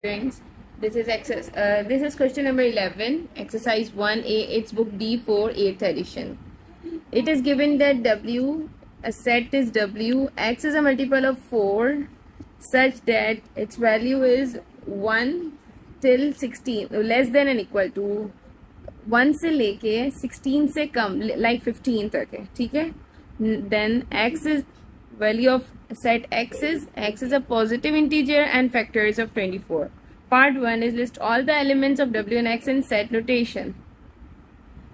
Students, this is question number 11, exercise 1A. It's book D4, 8th edition. It is given that W, a set is W, X is a multiple of 4 such that its value is 1 till 16, less than and equal to 1 से लेके 16 से कम, like 15 तक है, ठीक है. Then X is value of set X is a positive integer and factors of 24. Part 1 is list all the elements of W and X in set notation.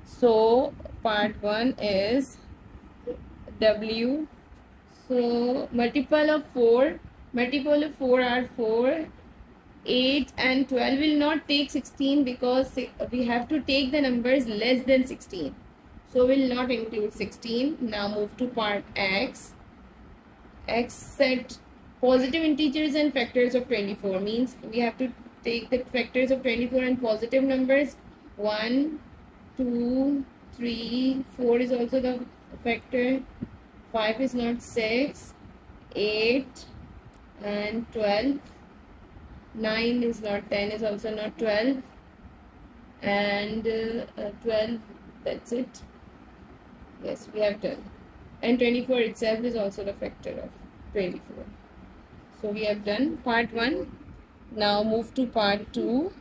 So part 1 is W. So multiple of 4 are 4. 8 and 12 will not take 16 because we have to take the numbers less than 16. So will not include 16. Now move to part X. X set positive integers and factors of 24 means we have to take the factors of 24 and positive numbers. 1, 2, 3, 4 is also the factor. 5 is not 6, 8 and 12. 9 is not 10, is also not 12, and 12, that's it. Yes, we have done. And 24 itself is also the factor of 24. So we have done part 1. Now move to part 2.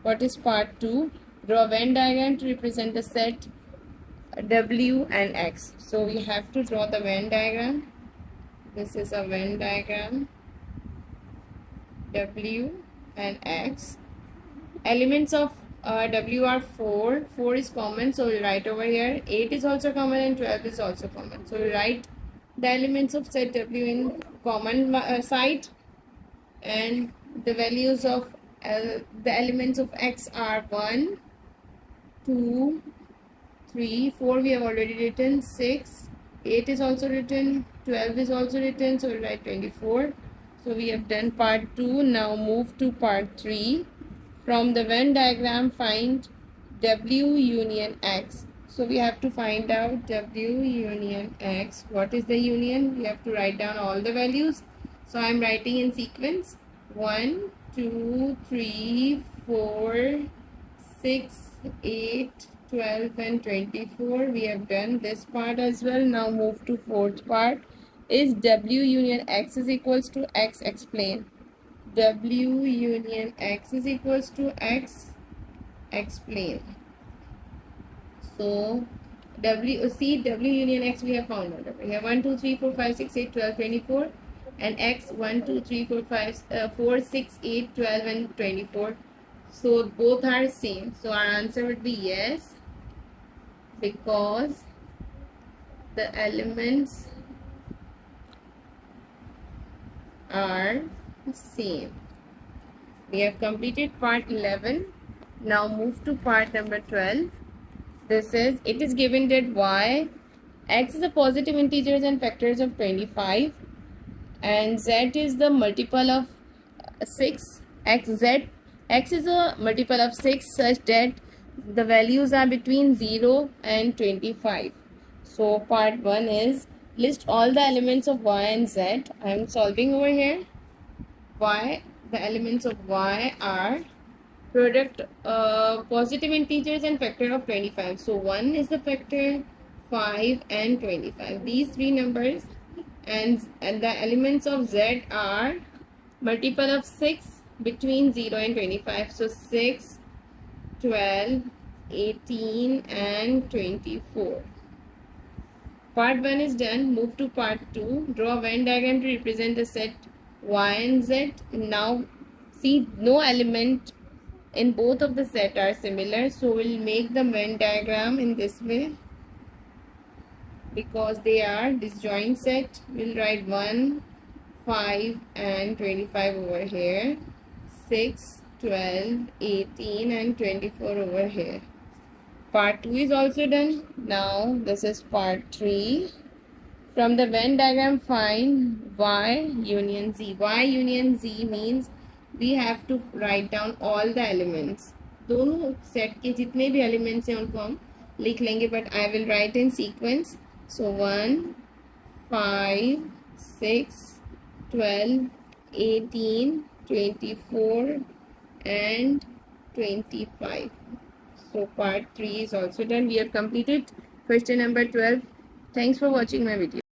What is part 2? Draw a Venn diagram to represent the set W and X. So we have to draw the Venn diagram. This is a Venn diagram. W and X. Elements of W are 4. 4 is common, so we'll write over here. 8 is also common and 12 is also common. So we'll write the elements of set W in common side, and the values of the elements of X are 1, 2, 3, 4 we have already written, 6, 8 is also written, 12 is also written, so we'll write 24. So we have done part 2. Now move to part 3. From the Venn diagram, find W union X. So we have to find out W union X. What is the union? We have to write down all the values. So I am writing in sequence. 1, 2, 3, 4, 6, 8, 12 and 24. We have done this part as well. Now move to fourth part. Is W union X is equals to X, explain. W union X is equals to X, explain. So W union X we have found out. We have 1, 2, 3, 4, 5, 6, 8, 12, 24, and X 1, 2, 3, 4, 5, 4, 6, 8, 12 and 24. So both are same. So our answer would be yes, because the elements are same. We have completed part 11. Now move to part number 12. This is, it is given that y, x is the positive integers and factors of 25, and z is the multiple of 6. X is a multiple of 6 such that the values are between 0 and 25. So part 1 is list all the elements of y and z. I am solving over here. Y, the elements of y are product positive integers and factor of 25. So 1 is the factor, 5 and 25. These three numbers, and the elements of z are multiple of 6 between 0 and 25. So 6, 12, 18 and 24. Part 1 is done. Move to part 2. Draw a Venn diagram to represent the set Y and Z. Now see, no element in both of the set are similar, so we'll make the Venn diagram in this way. Because they are disjoint set, we'll write 1, 5 and 25 over here, 6, 12, 18 and 24 over here. Part 2 is also done. Now this is part 3. From the Venn diagram, find Y union Z. Y union Z means we have to write down all the elements. दोनों set के जितने भी elements हैं उनको हम लिख लेंगे, but I will write in sequence. So 1, 5, 6, 12, 18, 24 and 25. So part 3 is also done. We have completed question number 12. Thanks for watching my video.